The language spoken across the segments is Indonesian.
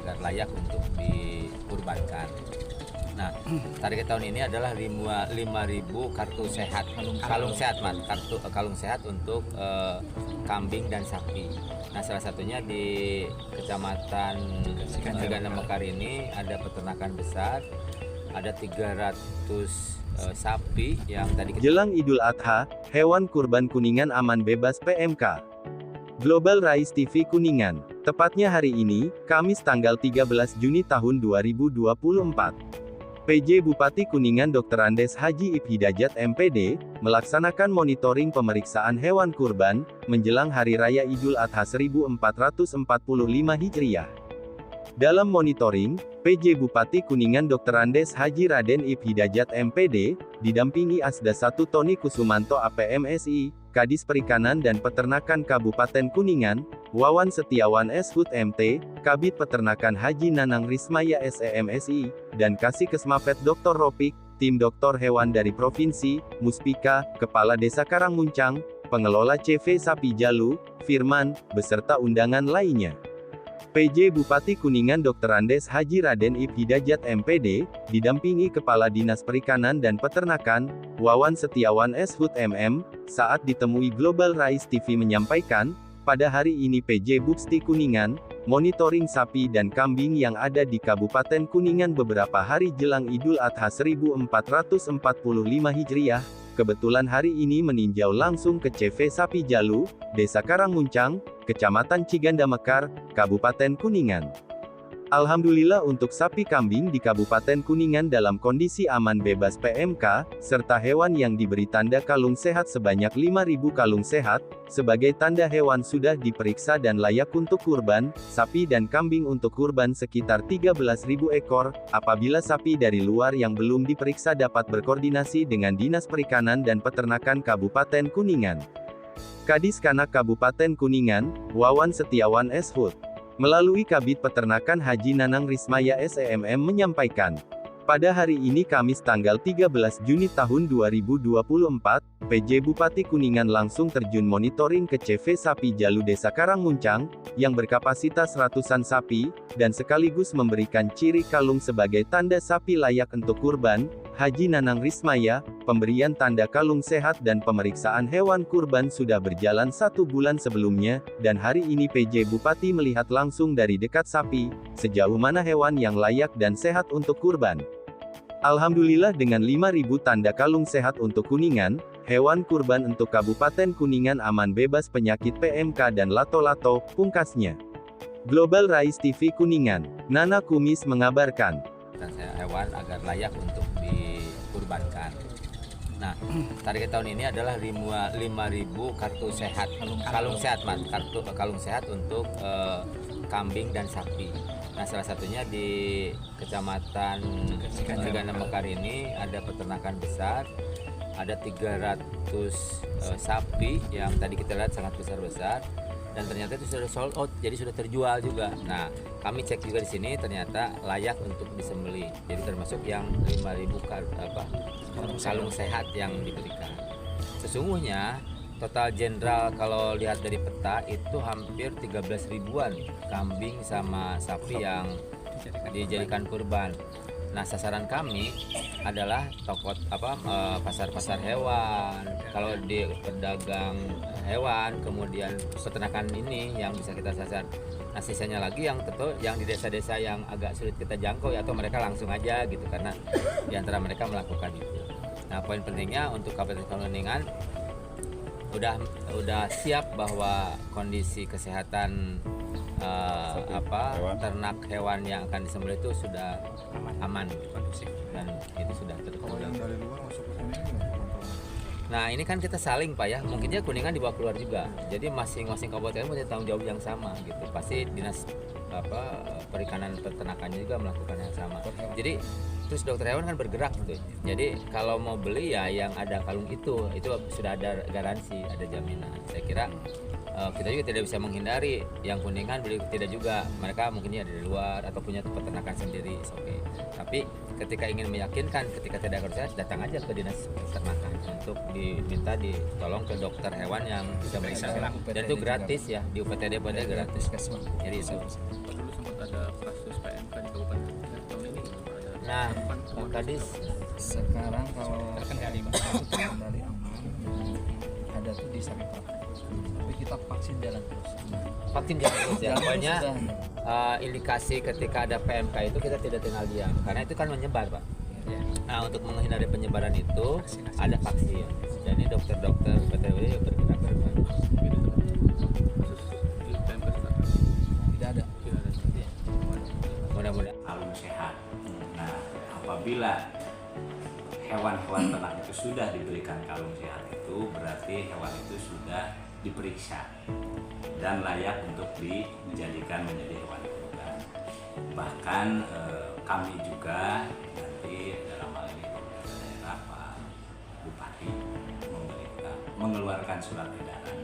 agar layak untuk dikurbankan. Nah, target tahun ini adalah 5.000 kartu sehat, kalung sehat, kalung sehat untuk kambing dan sapi. Nah, salah satunya di Kecamatan Ciganda Mekar ini ada peternakan besar, ada 300 sapi yang tadi kita... Jelang Idul Adha, hewan kurban Kuningan aman bebas PMK. Global Rise TV Kuningan. Tepatnya hari ini, Kamis tanggal 13 Juni tahun 2024. PJ Bupati Kuningan Dr. Andes Haji Ip Hidayat MPD, melaksanakan monitoring pemeriksaan hewan kurban, menjelang Hari Raya Idul Adha 1445 Hijriah. Dalam monitoring, PJ Bupati Kuningan Dr. Andes Haji Raden Ip Hidayat MPD, didampingi Asda 1 Tony Kusumanto APMSI, Kadis Perikanan dan Peternakan Kabupaten Kuningan, Wawan Setiawan Shut MT, Kabid Peternakan Haji Nanang Rismaya SEMSI, dan Kasih Kesmafet Dr. Ropik, tim dokter hewan dari Provinsi, Muspika, Kepala Desa Karangmuncang, Pengelola CV Sapi Jalu, Firman, beserta undangan lainnya. PJ Bupati Kuningan Dr. Andes Haji Raden Ip Hidayat MPD, didampingi Kepala Dinas Perikanan dan Peternakan, Wawan Setiawan Shut MM, saat ditemui Global Rise TV menyampaikan, pada hari ini PJ Bupati Kuningan, monitoring sapi dan kambing yang ada di Kabupaten Kuningan beberapa hari jelang Idul Adha 1445 Hijriah, kebetulan hari ini meninjau langsung ke CV Sapi Jalu, Desa Karangmuncang, Kecamatan Ciganda Mekar, Kabupaten Kuningan. Alhamdulillah untuk sapi kambing di Kabupaten Kuningan dalam kondisi aman bebas PMK, serta hewan yang diberi tanda kalung sehat sebanyak 5.000 kalung sehat, sebagai tanda hewan sudah diperiksa dan layak untuk kurban, sapi dan kambing untuk kurban sekitar 13.000 ekor, apabila sapi dari luar yang belum diperiksa dapat berkoordinasi dengan Dinas Perikanan dan Peternakan Kabupaten Kuningan. Kadis Kanak Kabupaten Kuningan, Wawan Setiawan Shut, melalui Kabid Peternakan Haji Nanang Rismaya SEMM menyampaikan, pada hari ini Kamis tanggal 13 Juni tahun 2024, PJ Bupati Kuningan langsung terjun monitoring ke CV Sapi Jalu Desa Karangmuncang, yang berkapasitas ratusan sapi, dan sekaligus memberikan ciri kalung sebagai tanda sapi layak untuk kurban, Haji Nanang Rismaya, pemberian tanda kalung sehat dan pemeriksaan hewan kurban sudah berjalan 1 bulan sebelumnya, dan hari ini PJ Bupati melihat langsung dari dekat sapi, sejauh mana hewan yang layak dan sehat untuk kurban. Alhamdulillah dengan 5.000 tanda kalung sehat untuk Kuningan, hewan kurban untuk Kabupaten Kuningan aman bebas penyakit PMK dan lato-lato, pungkasnya. Global Rise TV Kuningan, Nana Kumis mengabarkan. Hewan agar layak untuk dikurbankan. Nah, target tahun ini adalah 5.000 kartu sehat, kalung sehat, kalung sehat untuk kambing dan sapi. Nah, salah satunya di Kecamatan Ciganda Mekar ini ada peternakan besar, ada 300 sapi yang tadi kita lihat sangat besar-besar. Dan ternyata itu sudah sold out, jadi sudah terjual juga. Nah, kami cek juga di sini ternyata layak untuk disembelih. Jadi termasuk yang 5.000 kalung sehat yang diberikan. Sesungguhnya total jenderal kalau lihat dari peta itu hampir 13 ribuan kambing sama sapi yang dijadikan kurban. Nah, sasaran kami adalah pasar-pasar hewan. Kalau di pedagang hewan, kemudian peternakan ini yang bisa kita sasar. Nah, sisanya lagi yang tentu yang di desa-desa yang agak sulit kita jangkau, atau mereka langsung aja gitu, karena di antara mereka melakukan itu. Nah, poin pentingnya untuk Kabupaten Kuningan udah siap bahwa kondisi kesehatan ternak hewan yang akan disembelih itu sudah aman kondusif, dan itu sudah Kalau yang dari luar masuk ke sini Nah, ini kan kita saling Pak ya, mungkinnya Kuningan dibawa keluar juga, jadi masing-masing kabupaten punya tanggung jawab yang sama gitu. Pasti dinas perikanan peternakannya juga melakukan yang sama. Jadi terus dokter hewan kan bergerak gitu. Jadi kalau mau beli ya yang ada kalung itu sudah ada garansi, ada jaminan. Saya kira kita juga tidak bisa menghindari yang Kuningan beli, tidak juga, mereka mungkinnya dari luar atau punya peternakan sendiri, oke. Tapi ketika ingin meyakinkan, ketika tidak harus datang aja ke dinas peternakan untuk diminta ditolong ke dokter hewan yang bisa meriksa, dan itu gratis ya, di UPTD pada gratis. Jadi itu dulu sempat ada kasus Nah, Kadis, Sekarang kalau Kendali aman, ada tuh di Saripah. Tapi kita vaksin jalan terus. vaksin jalan terus ya. Jalan Pokoknya terus sudah. indikasi ketika ada PMK itu kita tidak tinggal diam, karena itu kan menyebar, Pak. Ya. Nah, untuk menghindari penyebaran itu ada vaksin. Dan ini dokter-dokter PTW bergerak bergerak. Tidak ada. Mudah-mudahan. kalung sehat. Nah, apabila hewan-hewan ternak itu sudah diberikan kalung sehat itu berarti hewan itu sudah diperiksa dan layak untuk dijadikan menjadi hewan kurban. Bahkan kami juga nanti dalam hal ini pemerintah daerah Pak Bupati mengeluarkan surat edaran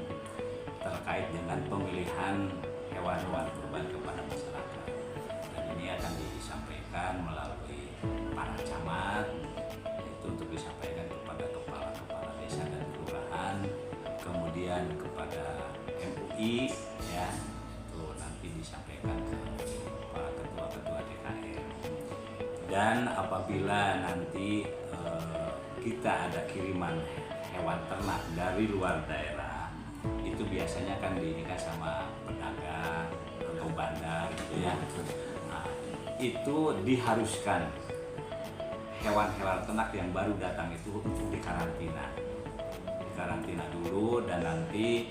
terkait dengan pemilihan hewan-hewan kurban kepada masyarakat. Dan ini akan disampaikan melalui para camat, yaitu untuk disampaikan kepada kepala-kepala desa dan kelurahan, kemudian kepada MUI, ya, itu nanti disampaikan ke para ketua-ketua DKR. Dan apabila nanti kita ada kiriman hewan ternak dari luar daerah, itu biasanya kan diinikan sama pedagang atau bandar gitu ya. Nah, itu diharuskan hewan-hewan ternak yang baru datang itu untuk dikarantina dulu, dan nanti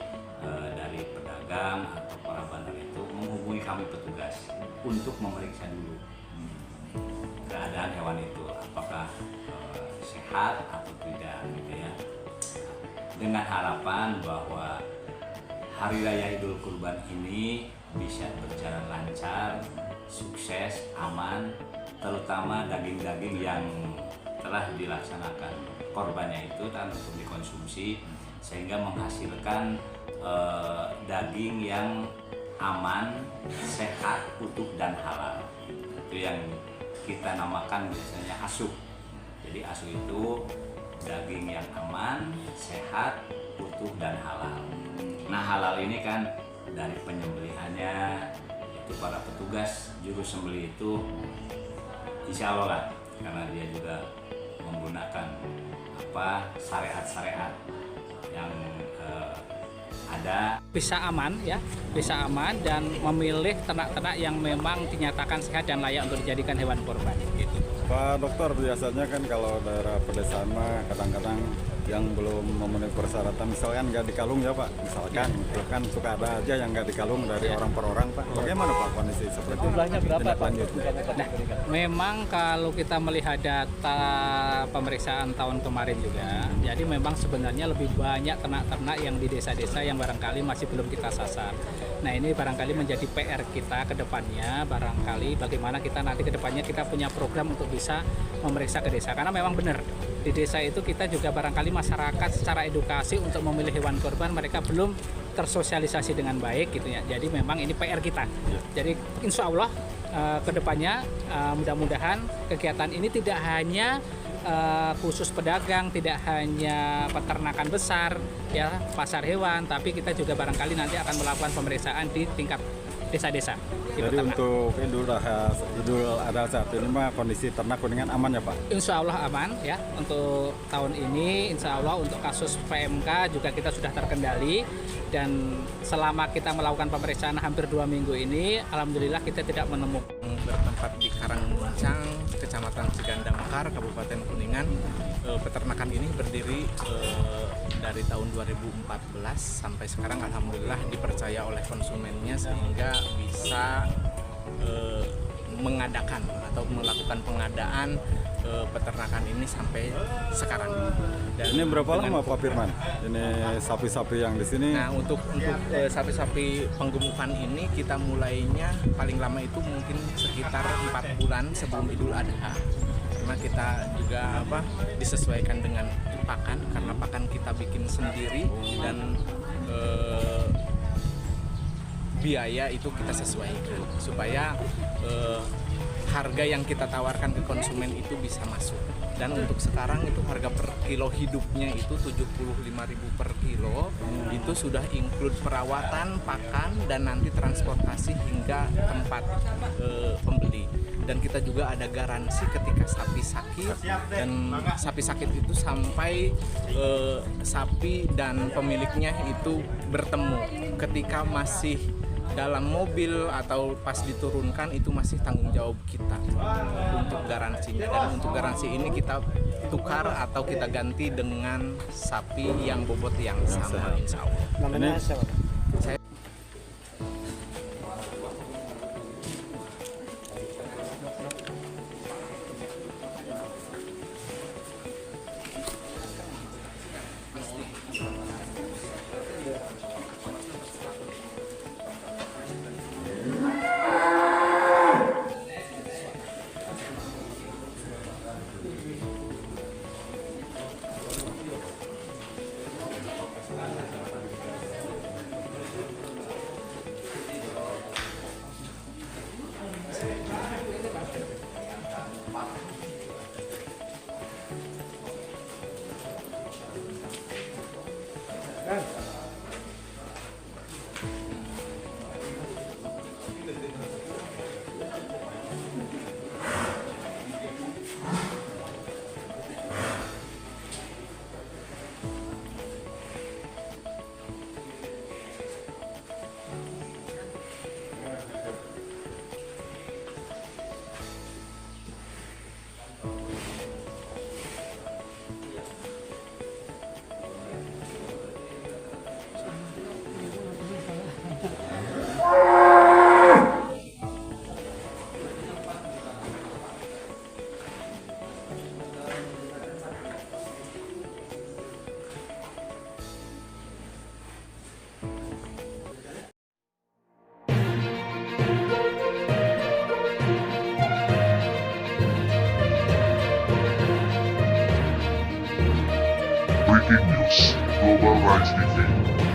dari pedagang atau para bandar itu menghubungi kami petugas untuk memeriksa dulu keadaan hewan itu apakah sehat atau tidak gitu ya. Dengan harapan bahwa Hari Raya Idul Kurban ini bisa berjalan lancar, sukses, aman, terutama daging-daging yang telah dilaksanakan korbannya itu dan untuk dikonsumsi, sehingga menghasilkan daging yang aman, sehat, utuh dan halal. Itu yang kita namakan biasanya asuh. Jadi asuh itu daging yang aman, sehat, utuh dan halal. Nah, halal ini kan dari penyembelihannya, itu para petugas juru sembelih itu insya Allah lah, karena dia juga menggunakan syariat-syariat yang ada. Bisa aman ya, bisa aman dan memilih ternak-ternak yang memang dinyatakan sehat dan layak untuk dijadikan hewan kurban gitu. Pak Dokter, biasanya kan kalau daerah pedesaan mah kadang-kadang yang belum memenuhi persyaratan, misalkan nggak dikalung ya Pak, misalkan itu kan suka ada aja yang nggak dikalung dari orang per orang Pak. Bagaimana Pak kondisi seperti itu? Jumlahnya berapa Pak? Lanjutnya. Nah, memang kalau kita melihat data pemeriksaan tahun kemarin juga, jadi memang sebenarnya lebih banyak ternak-ternak yang di desa-desa yang barangkali masih belum kita sasar. Nah, ini barangkali menjadi PR kita ke depannya, barangkali bagaimana kita nanti ke depannya kita punya program untuk bisa memeriksa ke desa, karena memang benar di desa itu kita juga barangkali masyarakat secara edukasi untuk memilih hewan kurban mereka belum tersosialisasi dengan baik gitu ya. Jadi memang ini PR kita. Jadi insya Allah kedepannya mudah-mudahan kegiatan ini tidak hanya khusus pedagang, tidak hanya peternakan besar ya, pasar hewan, tapi kita juga barangkali nanti akan melakukan pemeriksaan di tingkat desa-desa. Jadi untuk Idul Adha saat ini mah kondisi ternak Kuningan aman ya Pak? Insya Allah aman ya, untuk tahun ini insya Allah untuk kasus PMK juga kita sudah terkendali, dan selama kita melakukan pemeriksaan hampir 2 minggu ini alhamdulillah kita tidak menemukan. Bertempat di Karangmuncang, Kecamatan Ciganda Mekar, Kabupaten Kuningan. Peternakan ini berdiri dari tahun 2014 sampai sekarang alhamdulillah dipercaya oleh konsumennya sehingga bisa mengadakan atau melakukan pengadaan peternakan ini sampai sekarang. Dan ini berapa lama Pak Firman? Ini sapi-sapi yang di sini? Nah, untuk sapi-sapi penggemukan ini kita mulainya paling lama itu mungkin sekitar 4 bulan sebelum Idul Adha. Karena kita juga disesuaikan dengan pakan, karena pakan kita bikin sendiri dan biaya itu kita sesuaikan supaya harga yang kita tawarkan ke konsumen itu bisa masuk. Dan untuk sekarang itu harga per kilo hidupnya itu 75.000 per kilo. Itu sudah include perawatan, pakan, dan nanti transportasi hingga tempat pembeli. dan kita juga ada garansi ketika sapi sakit, dan sapi sakit itu sampai sapi dan pemiliknya itu bertemu. Ketika masih dalam mobil atau pas diturunkan, itu masih tanggung jawab kita untuk garansinya, dan untuk garansi ini kita tukar atau kita ganti dengan sapi yang bobot yang sama, insya Allah. Namanya Saya Breaking news, Global Rights TV.